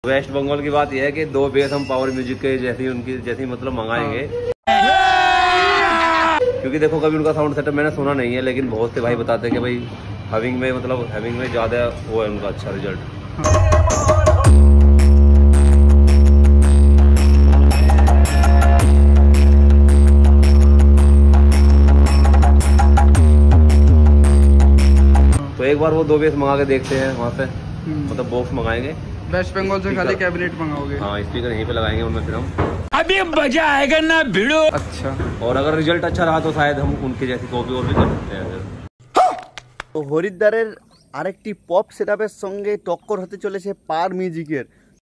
Waste Bengal की बात यह है कि 2 बेस हम पावर म्यूजिक के जैसी मतलब मंगाएंगे। क्योंकि देखो कभी उनका साउंड सेटअप मैंने सुना नहीं है, लेकिन बहुत से भाई बताते हैं कि भाई हैविंग में ज़्यादा वो है उनका अच्छा रिजल्ट। तो एक बार वो 2 बेस मंगा के देखते हैं वहाँ से, मतलब बॉक्स मंगाएंगे। वेस्ट बंगाल से खाली कैबिनेट मंगाओगे? हाँ, स्पीकर यहीं पे लगाएंगे उनमें फिर हम। अभी मजा आएगा ना भिड़ो। अच्छा, और अगर रिजल्ट अच्छा रहा तो शायद हम उनकी जैसी कॉपी और भी कर सकते हैं। तो হরিদ্বারের আরেকটি পপ সেটআপের সঙ্গে টক্কর হতে চলেছে পার মিউজিকের।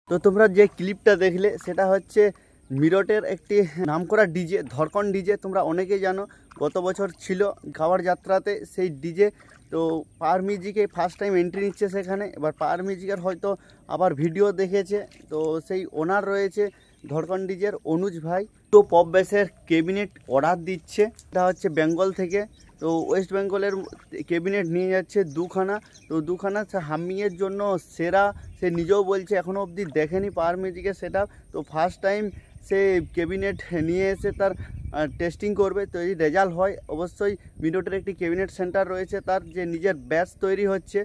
তো তোমরা যে ক্লিপটা দেখলে সেটা হচ্ছে মিরটের একটি নামকরা ডিজে ধরকন ডিজে। তোমরা অনেকেই জানো গত বছর ছিল কাওয়াড় যাত্রাতে সেই ডিজে। তো পার মিউজিকে ফার্স্ট টাইম এন্ট্রি নিচ্ছে সেখানে। এবার পার মিউজিকের হয়তো আবার ভিডিও দেখেছে, তো সেই ওনার রয়েছে ধরকন ডিজের অনুজ ভাই। তো পপ বেসের ক্যাবিনেট অর্ডার দিচ্ছে, এটা হচ্ছে বেঙ্গল থেকে। তো ওয়েস্ট বেঙ্গলের ক্যাবিনেট নিয়ে যাচ্ছে 2খানা। তো 2খানা হামিংয়ের জন্য সেরা, সে নিজেও বলছে এখনও অবধি দেখেনি পার মিউজিকের সেটআপ। তো ফার্স্ট টাইম সে ক্যাবিনেট নিয়ে এসে তার টেস্টিং করবে। তো এই রেজাল্ট হয় অবশ্যই মিরটের একটি ক্যাবিনেট সেন্টার রয়েছে তার, যে নিজের ব্যাস তৈরি হচ্ছে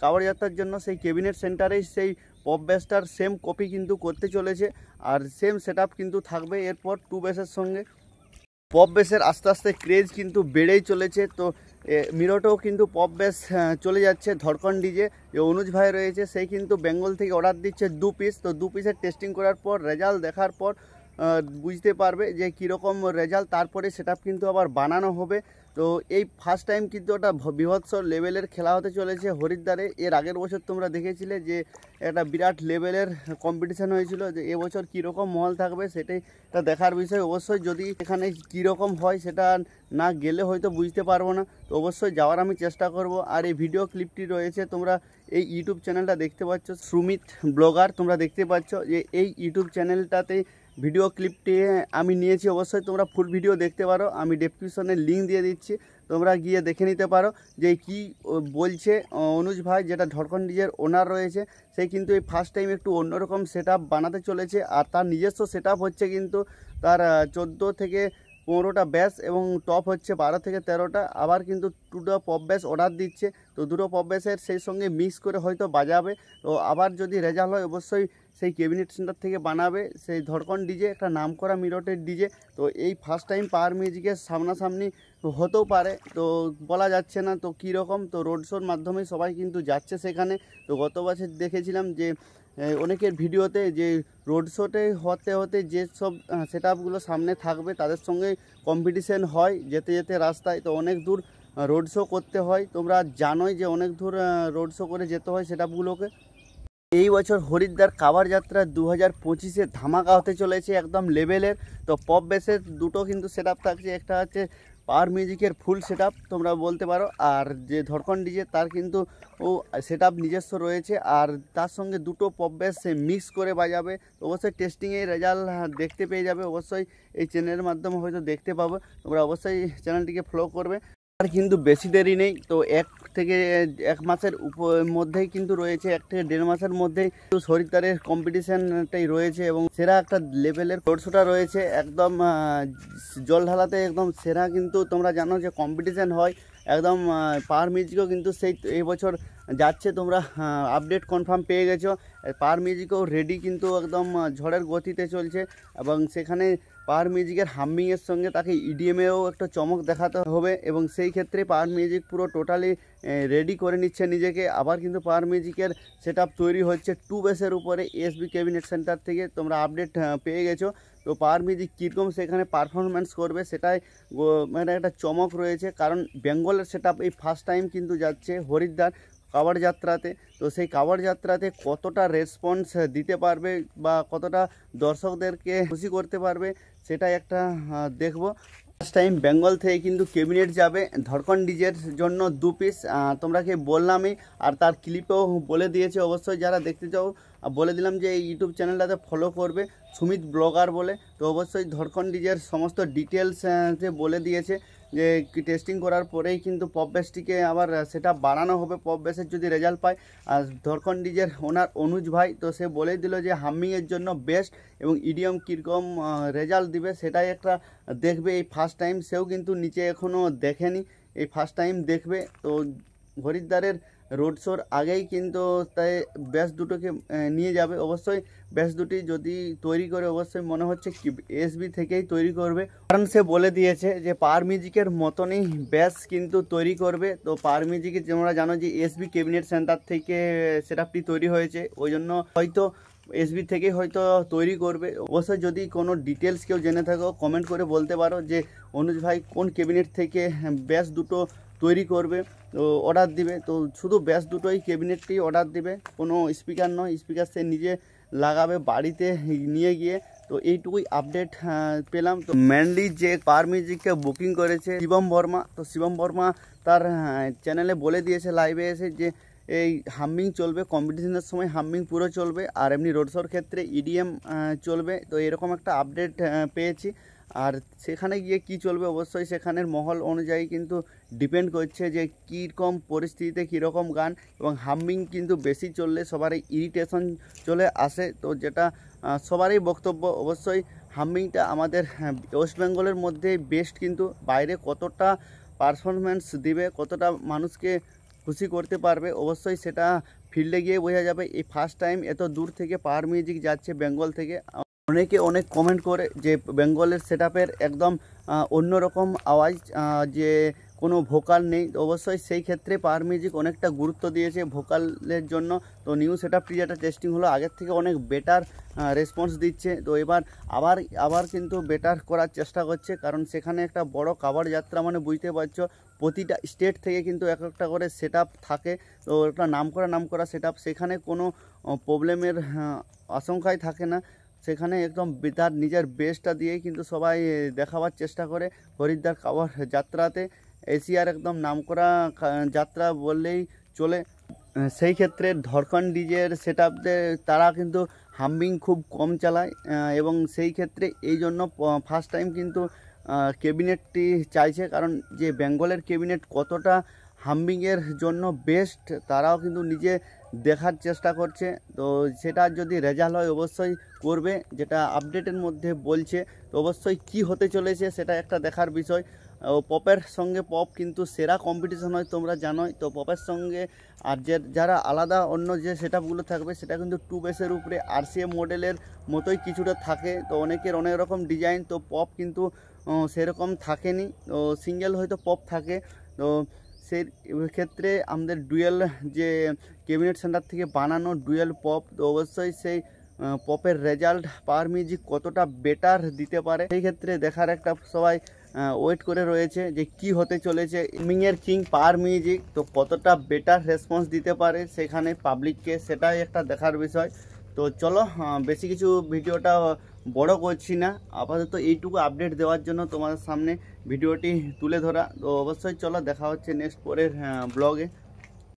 কাওয়াড় যাত্রার জন্য। সেই ক্যাবিনেট সেন্টারেই সেই পপ বেসটার সেম কপি কিন্তু করতে চলেছে, আর সেম সেটআপ কিন্তু থাকবে এরপর 2 বেসের সঙ্গে। পপ বেসের আস্তে আস্তে ক্রেজ কিন্তু বেড়েই চলেছে। তো মিরটেও কিন্তু পপ বেস চলে যাচ্ছে। ধরকন ডিজে যে অনুজ ভাই রয়েছে সেই কিন্তু বেঙ্গল থেকে অর্ডার দিচ্ছে 2 পিস। তো 2 পিসের টেস্টিং করার পর রেজাল্ট দেখার পর বুঝতে পারবে যে কীরকম রেজাল্ট, তারপরে সেটআপ কিন্তু আবার বানানো হবে। তো এই ফার্স্ট টাইম কিন্তু ওটা বৃহৎ লেভেলের খেলা হতে চলেছে হরিদ্বারে। এর আগের বছর তোমরা দেখেছিলে যে একটা বিরাট লেভেলের কম্পিটিশান হয়েছিল, যে এবছর কীরকম মহল থাকবে সেটাই দেখার বিষয়। অবশ্যই যদি এখানে কীরকম হয় সেটা না গেলে হয়তো বুঝতে পারবো না, তো অবশ্যই যাওয়ার আমি চেষ্টা করব। আর এই ভিডিও ক্লিপটি রয়েছে, তোমরা এই ইউটিউব চ্যানেলটা দেখতে পাচ্ছ সুমিত ব্লগার, তোমরা দেখতে পাচ্ছ যে এই ইউটিউব চ্যানেলটাতেই ভিডিও ক্লিপটি আমি নিয়েছি। অবশ্যই তোমরা ফুল ভিডিও দেখতে পারো, আমি ডেসক্রিপশনে লিঙ্ক দিয়ে দিচ্ছি, তোমরা গিয়ে দেখে নিতে পারো যে কি বলছে অনুজ ভাই, যেটা ধরকন ডিজের ওনার রয়েছে। সে কিন্তু এই ফার্স্ট টাইম একটু অন্যরকম সেটআপ বানাতে চলেছে, আর তার নিজস্ব সেটআপ হচ্ছে কিন্তু তার 14 থেকে 15টা ব্যাস এবং টপ হচ্ছে 12 থেকে 13টা। আবার কিন্তু 2টো পপ ব্যাস অর্ডার দিচ্ছে। তো 2টো পপ ব্যাসের সেই সঙ্গে মিক্স করে হয়তো বাজাবে। তো আবার যদি রেজাল্ট হয় অবশ্যই সেই ক্যাবিনেট সেন্টার থেকে বানাবে সেই ধরকন ডিজে, একটা নামকরা মিরটের ডিজে। তো এই ফার্স্ট টাইম পাওয়ার মিউজিকের সামনাসামনি হতেও পারে, তো বলা যাচ্ছে না তো কীরকম। তো রোড শোর মাধ্যমে সবাই কিন্তু যাচ্ছে সেখানে। তো গত বছর দেখেছিলাম যে অনেকের ভিডিওতে যে রোড শোতে হতে হতে যেসব সেটআপগুলো সামনে থাকবে তাদের সঙ্গে কম্পিটিশন হয় যেতে যেতে রাস্তায়। তো অনেক দূর রোড শো করতে হয়, তোমরা জানোই যে অনেক দূর রোড শো করে যেতে হয় সেটআপগুলোকে। এই বছর হরিদ্বার কাওয়াড় যাত্রা 2025-এ ধামাকা হতে চলেছে একদম লেভেলের। তো পপ বেসের 2টো কিন্তু সেটআপ থাকছে, একটা হচ্ছে পাওয়ার মিউজিকের ফুল সেটআপ তোমরা বলতে পারো, আর যে ধরকন ডিজে তার কিন্তু সেটআপ নিজস্ব রয়েছে, আর তার সঙ্গে 2টো পপ বেস মিক্স করে বাজাবে। তো অবশ্যই টেস্টিংয়ের রেজাল্ট দেখতে পেয়ে যাবে, অবশ্যই এই চ্যানেলের মাধ্যমে হয়তো দেখতে পাবো। তোমরা অবশ্যই চ্যানেলটিকে ফলো করবে। আর কিন্তু বেশি দেরি নেই, তো 1 থেকে 1 মাসের মধ্যেই কিন্তু রয়েছে, 1 থেকে 1.5 মাসের মধ্যেই হরিদ্বারের কম্পিটিশানটাই রয়েছে এবং সেরা একটা লেভেলের রোড শোটা রয়েছে একদম জল ঢালাতে একদম সেরা। কিন্তু তোমরা জানো যে কম্পিটিশান হয় একদম। পাওয়ার মিউজিকও কিন্তু সেই এই বছর যাচ্ছে, তোমরা আপডেট কনফার্ম পেয়ে গেছো। পাওয়ার মিউজিকও রেডি, কিন্তু একদম ঝড়ের গতিতে চলছে এবং সেখানে পাওয়ার মিউজিকের হামিংয়ের সঙ্গে তাকে ইডিএমেও একটা চমক দেখাতে হবে এবং সেই ক্ষেত্রে পাওয়ার মিউজিক পুরো টোটালি রেডি করে নিচ্ছে নিজেকে। আবার কিন্তু পাওয়ার মিউজিকের সেটআপ তৈরি হচ্ছে 2 বেসের উপরে এসবি ক্যাবিনেট সেন্টার থেকে, তোমরা আপডেট পেয়ে গেছো। তো পাওয়ার মিউজিক কীরকম সেখানে পারফরমেন্স করবে সেটাই মানে একটা চমক রয়েছে, কারণ বেঙ্গলের সেটআপ এই ফার্স্ট টাইম কিন্তু যাচ্ছে হরিদ্বার কাওয়াড় যাত্রাতে। তো সেই কাওয়াড় যাত্রাতে কতটা রেসপন্স দিতে পারবে বা কতটা দর্শকদেরকে খুশি করতে পারবে সেটাই একটা দেখব। ফার্স্ট টাইম বেঙ্গল থেকে কিন্তু ক্যাবিনেট যাবে ধরকন ডিজের জন্য 2 পিস, তোমরা কি বললামই, আর তার ক্লিপেও বলে দিয়েছে। অবশ্যই যারা দেখতে চাও বলে দিলাম যে এই ইউটিউব চ্যানেলটাতে ফলো করবে সুমিত ব্লগার বলে। তো অবশ্যই ধরকন ডিজের সমস্ত ডিটেলস বলে দিয়েছে যে টেস্টিং করার পরেই কিন্তু পপ বেসটিকে আবার সেটা বাড়ানো হবে পপ বেসের যদি রেজাল্ট পায়। আর ধরকন ডিজের ওনার অনুজ ভাই তো সে বলেই দিল যে হামিংয়ের জন্য বেস্ট, এবং ইডিএম কীরকম রেজাল্ট দিবে সেটাই একটা দেখবে। এই ফার্স্ট টাইম সেও কিন্তু নিচে এখনও দেখেনি, এই ফার্স্ট টাইম দেখবে। তো হরিদ্বারের রোড শোর আগেই কিন্তু তাই ব্যাস দুটোকে নিয়ে যাবে। অবশ্যই ব্যাস দুটি যদি তৈরি করে অবশ্যই মনে হচ্ছে কি এসবি থেকেই তৈরি করবে, কারণ সে বলে দিয়েছে যে পাওয়ার মিউজিকের মতনই ব্যাস কিন্তু তৈরি করবে। তো পাওয়ার মিউজিকে তোমরা জানো যে এসবি ক্যাবিনেট সেন্টার থেকে সেটআপটি তৈরি হয়েছে, ওই জন্য হয়তো এসবি থেকে হয়তো তৈরি করবে। অবশ্যই যদি কোনো ডিটেলস কেউ জেনে থাকো কমেন্ট করে বলতে পারো যে অনুজ ভাই কোন ক্যাবিনেট থেকে ব্যাস দুটো তৈরি করবে, তো অর্ডার দিবে। তো শুধু ব্যাস দুটোই ক্যাবিনেটটি অর্ডার দিবে, কোনো স্পিকার নয়, স্পিকার সে নিজে লাগাবে বাড়িতে নিয়ে গিয়ে। তো এইটুকুই আপডেট পেলাম। তো মেনলি যে পাওয়ার মিউজিককে বুকিং করেছে শিবম বর্মা, তো শিবম বর্মা তার চ্যানেলে বলে দিয়েছে লাইভে এসে যে এই হামিং চলবে, কম্পিটিশনের সময় হামিং পুরো চলবে, আর এমনি রোড শোর ক্ষেত্রে ইডিএম চলবে। তো এরকম একটা আপডেট পেয়েছি। আর সেখানে গিয়ে কি চলবে অবশ্যই সেখানের মহল অনুযায়ী কিন্তু ডিপেন্ড করছে যে কীরকম পরিস্থিতিতে কীরকম গান, এবং হামিং কিন্তু বেশি চললে সবারই ইরিটেশন চলে আসে। তো যেটা সবারই বক্তব্য অবশ্যই হামিংটা আমাদের ওয়েস্ট বেঙ্গলের মধ্যে বেস্ট, কিন্তু বাইরে কতটা পারফরমেন্স দিবে, কতটা মানুষকে খুশি করতে পারবে অবশ্যই সেটা ফিল্ডে গিয়ে বোঝা যাবে। এই ফার্স্ট টাইম এত দূর থেকে পাওয়ার মিউজিক যাচ্ছে বেঙ্গল থেকে। অনেকে অনেক কমেন্ট করে যে বেঙ্গলের সেটআপের একদম অন্যরকম আওয়াজ, যে কোনো ভোকাল নেই। অবশ্যই সেই ক্ষেত্রে পাওয়ার মিউজিক অনেকটা গুরুত্ব দিয়েছে ভোকালের জন্য। তো নিউ সেটআপটি যেটা টেস্টিং হলো আগের থেকে অনেক বেটার রেসপন্স দিচ্ছে। তো এবার আবার কিন্তু বেটার করার চেষ্টা করছে, কারণ সেখানে একটা বড় কাভার যাত্রা, মানে বুঝতে পারছো প্রতিটা স্টেট থেকে কিন্তু এক একটা করে সেটআপ থাকে। তো একটা নাম করা সেটআপ, সেখানে কোনো প্রবলেমের আশঙ্কাই থাকে না। সেখানে একদম তার নিজের বেস্টটা দিয়েই কিন্তু সবাই দেখাবার চেষ্টা করে হরিদ্বার কাভার যাত্রাতে। এশিয়ার একদম নামকরা যাত্রা বললেই চলে। সেই ক্ষেত্রে ধরকন ডিজের সেটআপতে তারা কিন্তু হামিং খুব কম চালায়, এবং সেই ক্ষেত্রে এই জন্য ফার্স্ট টাইম কিন্তু ক্যাবিনেটটি চাইছে, কারণ যে বেঙ্গলের ক্যাবিনেট কতটা হামিংয়ের জন্য বেস্ট তারাও কিন্তু নিজে দেখার চেষ্টা করছে। তো সেটা যদি রেজাল্ট হয় অবশ্যই করবে, যেটা আপডেটের মধ্যে বলছে। তো অবশ্যই কি হতে চলেছে সেটা একটা দেখার বিষয়। পপের সঙ্গে পপ কিন্তু সেরা কম্পিটিশন হয় তোমরা জানোই। তো পপের সঙ্গে আর যারা আলাদা অন্য যে সেটআপগুলো থাকবে সেটা কিন্তু টু বেসের উপরে আরসিএম মডেলের মতোই কিছুটা থাকে। তো অনেকের অনেক রকম ডিজাইন, তো পপ কিন্তু সেরকম থাকেনি, তো সিঙ্গেল হয়তো পপ থাকে। তো সেই ক্ষেত্রে আমাদের ডুয়েল যে ক্যাবিনেট সেন্টার থেকে বানানো ডুয়েল পপ, তো অবশ্যই সেই পপের রেজাল্ট পাওয়ার মিউজিক কতটা বেটার দিতে পারে সেই ক্ষেত্রে দেখার একটা সবাই ওয়েট করে রয়েছে যে কি হতে চলেছে। হামিংয়ের কিং পাওয়ার মিউজিক তো কতটা বেটার রেসপন্স দিতে পারে সেখানে পাবলিককে, সেটাই একটা দেখার বিষয়। তো চলো বেশি কিছু ভিডিওটা বড় করছি না, আপাতত এইটুকু আপডেট দেওয়ার জন্য তোমাদের সামনে ভিডিওটি তুলে ধরা। তো অবশ্যই চলো দেখা হচ্ছে নেক্সট পরের ব্লগে।